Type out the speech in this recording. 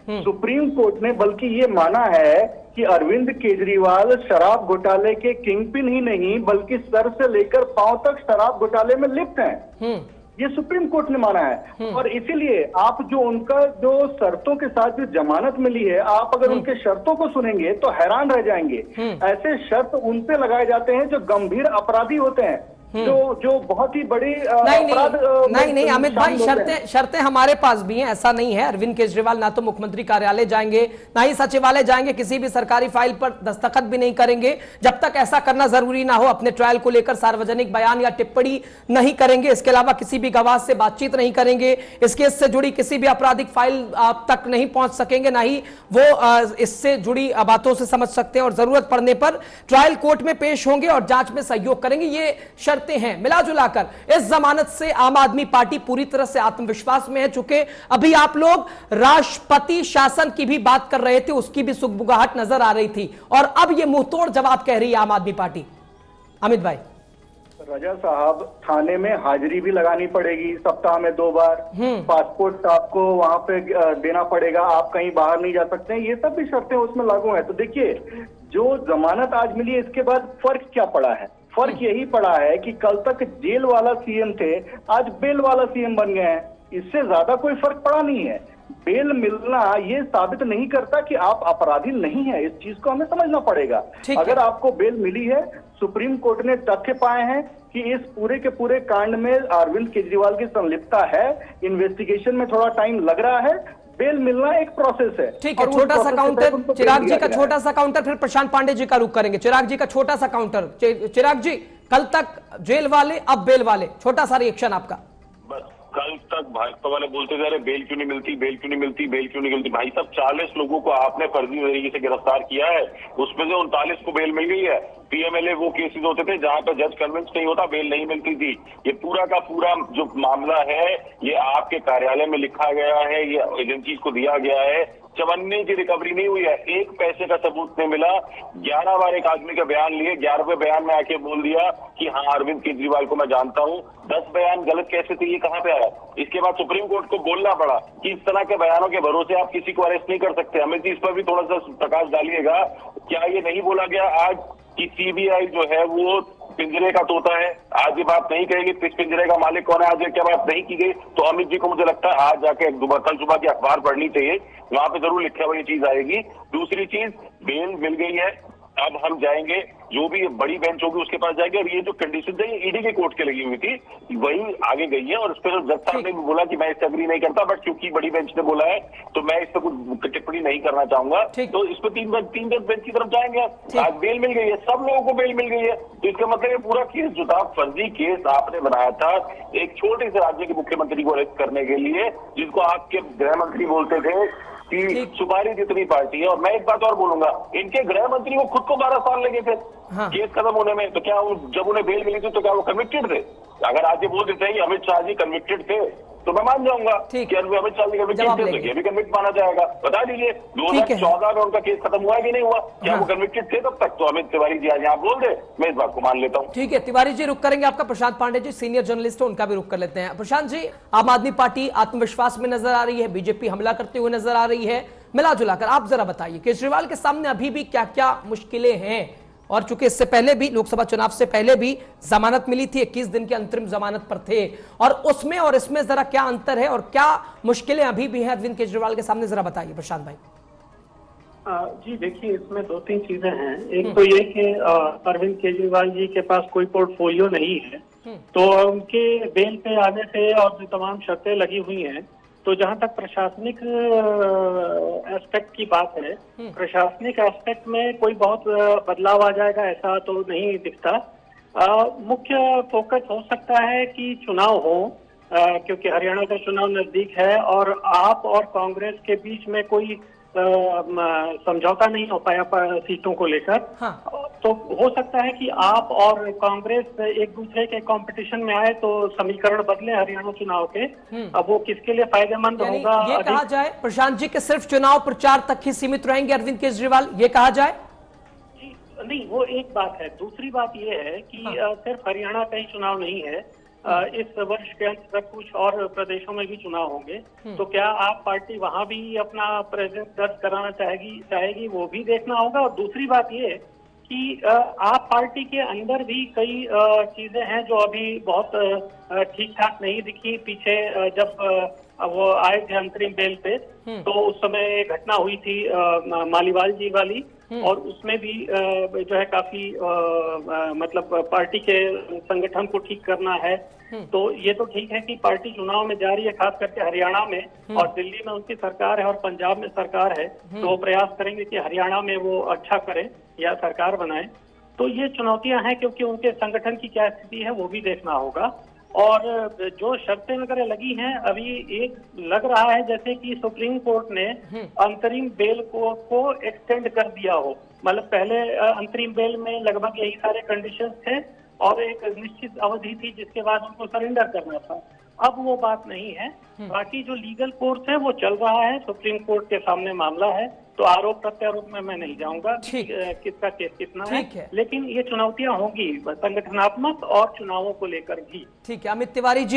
Supreme court ने बल्कि ये माना है कि अरविंद केजरीवाल शराब घोटाले के किंगपिन ही नहीं बल्कि सर से लेकर पांव तक शराब घोटाले में लिप्त हैं। ये सुप्रीम कोर्ट ने माना है। और इसीलिए आप जो उनका जो शर्तों के साथ जो जमानत मिली है, आप अगर उनके शर्तों को सुनेंगे तो हैरान रह जाएंगे। ऐसे शर्त उन पे लगाए जाते हैं जो गंभीर अपराधी होते हैं, जो बहुत ही बड़ी नहीं अमित भाई, शर्तें हमारे पास भी हैं, ऐसा नहीं है। अरविंद केजरीवाल ना तो मुख्यमंत्री कार्यालय जाएंगे, ना ही सचिवालय जाएंगे, किसी भी सरकारी फाइल पर दस्तखत भी नहीं करेंगे जब तक ऐसा करना जरूरी ना हो। अपने ट्रायल को लेकर सार्वजनिक बयान या टिप्पणी नहीं करेंगे। इसके अलावा किसी भी गवाह से बातचीत नहीं करेंगे। इस केस से जुड़ी किसी भी आपराधिक फाइल तक नहीं पहुंच सकेंगे, ना ही वो इससे जुड़ी बातों से समझ सकते हैं। और जरूरत पड़ने पर ट्रायल कोर्ट में पेश होंगे और जांच में सहयोग करेंगे। ये शर्तें हैं। मिला जुलाकर इस जमानत से आम आदमी पार्टी पूरी तरह से आत्मविश्वास में है। चूंकि अभी आप लोग राष्ट्रपति शासन की भी बात कर रहे थे, उसकी भी सुगबुगाहट नजर आ रही थी, और अब यह मुंहतोड़ जवाब कह रही है आम आदमी पार्टी। अमित भाई, रजा साहब, थाने में हाजिरी भी लगानी पड़ेगी सप्ताह में 2 बार, पासपोर्ट आपको वहां पे देना पड़ेगा, आप कहीं बाहर नहीं जा सकते हैं, ये सब भी शर्तें उसमें लागू है। तो देखिए, जो जमानत आज मिली है इसके बाद फर्क क्या पड़ा है? फर्क यही पड़ा है कि कल तक जेल वाला सीएम थे, आज बेल वाला सीएम बन गए हैं। इससे ज्यादा कोई फर्क पड़ा नहीं है। बेल मिलना ये साबित नहीं करता कि आप अपराधी नहीं है। इस चीज को हमें समझना पड़ेगा। अगर आपको बेल मिली है, सुप्रीम कोर्ट ने तथ्य पाए हैं कि इस पूरे के पूरे कांड में अरविंद केजरीवाल की संलिप्तता है, इन्वेस्टिगेशन में थोड़ा टाइम लग रहा है, बेल मिलना एक प्रोसेस है। ठीक है, छोटा सा काउंटर, चिराग जी का छोटा सा काउंटर, फिर प्रशांत पांडे जी का रुख करेंगे। चिराग जी का छोटा सा काउंटर। चिराग जी, कल तक जेल वाले, अब बेल वाले, छोटा सा रिएक्शन आपका। कल तक भाजपा वाले बोलते जा रहे बेल क्यों नहीं मिलती, बेल क्यों नहीं मिलती, बेल क्यों नहीं मिलती। भाई साहब, 40 लोगों को आपने फर्जी तरीके से गिरफ्तार किया है, उसमें से 39 को बेल मिल गई है। पीएमएलए वो केसेस होते थे जहां पर जज कन्विंस नहीं होता, बेल नहीं मिलती थी। ये पूरा का पूरा जो मामला है ये आपके कार्यालय में लिखा गया है, ये एजेंसीज को दिया गया है। 54 की रिकवरी नहीं हुई है, 1 पैसे का सबूत नहीं मिला। 11 बार एक आदमी का बयान लिए, 11वें बयान में आके बोल दिया कि हाँ अरविंद केजरीवाल को मैं जानता हूं। 10 बयान गलत कैसे थे, ये कहां पे आया? इसके बाद सुप्रीम कोर्ट को बोलना पड़ा कि इस तरह के बयानों के भरोसे आप किसी को अरेस्ट नहीं कर सकते। अमित जी, इस पर भी थोड़ा सा प्रकाश डालिएगा। क्या ये नहीं बोला गया आज कि सीबीआई जो है वो पिंजरे का तोता है? आज ये बात नहीं कहेगी तो इस पिंजरे का मालिक कौन है, आज ये क्या बात नहीं की गई? तो अमित जी को मुझे लगता है आज जाके कल सुबह की अखबार पढ़नी चाहिए, वहां पे जरूर लिखा हुआ ये चीज आएगी। दूसरी चीज, बेल मिल गई है, अब हम जाएंगे, जो भी बड़ी बेंच होगी उसके पास जाएंगे। और ये जो कंडीशन है ये ईडी के कोर्ट के लगी हुई थी, वही आगे गई है। और उस पर जज साहब ने भी बोला कि मैं इससे अग्री नहीं करता, बट क्योंकि बड़ी बेंच ने बोला है तो मैं इस पर कुछ टिप्पणी नहीं करना चाहूंगा। तो इस पर तीन जज बेंच की तरफ जाएंगे। आज बेल मिल गई है, सब लोगों को बेल मिल गई है। तो इसका मतलब ये पूरा केस जो था, फर्जी केस आपने बनाया था एक छोटे से राज्य के मुख्यमंत्री को अरेस्ट करने के लिए, जिसको आपके गृह मंत्री बोलते थे कि सुपारी जितनी पार्टी है। और मैं एक बात और बोलूंगा, इनके गृह मंत्री को खुद को 12 साल लगे थे केस खत्म होने में। तो क्या जब उन्हें बेल मिली थी तो क्या वो कन्विक्टेड थे? अगर आज ये बोल देते हैं अमित शाह जी कन्विक्टेड थे तो मैं मान जाऊंगा कि अमित शाह जी कन्विक्टेड थे, तो ये भी कन्विक्ट माना जाएगा। बता दीजिए 2014 में उनका केस खत्म हुआ कि नहीं हुआ? क्या वो कन्विक्टेड थे तब तक? तो अमित तिवारी जी आज यहाँ बोल दे, मैं इस बात को मान लेता हूँ। ठीक है, तिवारी जी रुक करेंगे आपका। प्रशांत पांडे जी सीनियर जर्नलिस्ट है, उनका भी रुक कर लेते हैं। प्रशांत जी, आम आदमी पार्टी आत्मविश्वास में नजर आ रही है, बीजेपी हमला करते हुए नजर आ रही है। मिला जुलाकर आप जरा बताइए, केजरीवाल के सामने अभी भी क्या क्या मुश्किलें हैं? और चूंकि इससे पहले भी, लोकसभा चुनाव से पहले भी जमानत मिली थी, 21 दिन की अंतरिम जमानत पर थे, और उसमें और इसमें जरा क्या अंतर है और क्या मुश्किलें अभी भी हैं अरविंद केजरीवाल के सामने, जरा बताइए प्रशांत भाई। जी देखिए, इसमें 2-3 चीजें हैं। एक तो ये कि अरविंद केजरीवाल जी के पास कोई पोर्टफोलियो नहीं है, तो उनके बेल पे आने से और जो तमाम शर्तें लगी हुई हैं, तो जहां तक प्रशासनिक एस्पेक्ट की बात है, प्रशासनिक एस्पेक्ट में कोई बहुत बदलाव आ जाएगा ऐसा तो नहीं दिखता। मुख्य फोकस हो सकता है कि चुनाव हो, क्योंकि हरियाणा का चुनाव नजदीक है और आप और कांग्रेस के बीच में कोई समझौता नहीं हो पाया सीटों को लेकर। तो हो सकता है कि आप और कांग्रेस एक दूसरे के कंपटीशन में आए तो समीकरण बदले हरियाणा चुनाव के। अब वो किसके लिए फायदेमंद होगा? ये कहा जाए प्रशांत जी के सिर्फ चुनाव प्रचार तक ही सीमित रहेंगे अरविंद केजरीवाल, ये कहा जाए? नहीं, वो एक बात है। दूसरी बात ये है कि सिर्फ हरियाणा का ही चुनाव नहीं है, इस वर्ष के अंत तक कुछ और प्रदेशों में भी चुनाव होंगे, तो क्या आप पार्टी वहां भी अपना प्रेजेंस दर्ज कराना चाहेगी वो भी देखना होगा। और दूसरी बात ये कि आप पार्टी के अंदर भी कई चीजें हैं जो अभी बहुत ठीक ठाक नहीं दिखी। पीछे जब वो आए थे अंतरिम बेल पे, तो उस समय घटना हुई थी मालीवाल जी वाली, और उसमें भी जो है काफी मतलब पार्टी के संगठन को ठीक करना है। तो ये तो ठीक है कि पार्टी चुनाव में जा रही है, खास करके हरियाणा में, और दिल्ली में उनकी सरकार है और पंजाब में सरकार है, तो वो प्रयास करेंगे कि हरियाणा में वो अच्छा करें या सरकार बनाए। तो ये चुनौतियां हैं, क्योंकि उनके संगठन की क्या स्थिति है वो भी देखना होगा। और जो शर्तें वगैरह लगी हैं, अभी एक लग रहा है जैसे कि सुप्रीम कोर्ट ने अंतरिम बेल को एक्सटेंड कर दिया हो। मतलब पहले अंतरिम बेल में लगभग यही सारे कंडीशंस थे और एक निश्चित अवधि थी जिसके बाद उनको सरेंडर करना था। अब वो बात नहीं है। बाकी जो लीगल कोर्स है वो चल रहा है, सुप्रीम कोर्ट के सामने मामला है, तो आरोप प्रत्यारोप में मैं नहीं जाऊंगा किसका केस कितना है, लेकिन ये चुनौतियां होंगी संगठनात्मक और चुनावों को लेकर भी। ठीक है अमित तिवारी जी।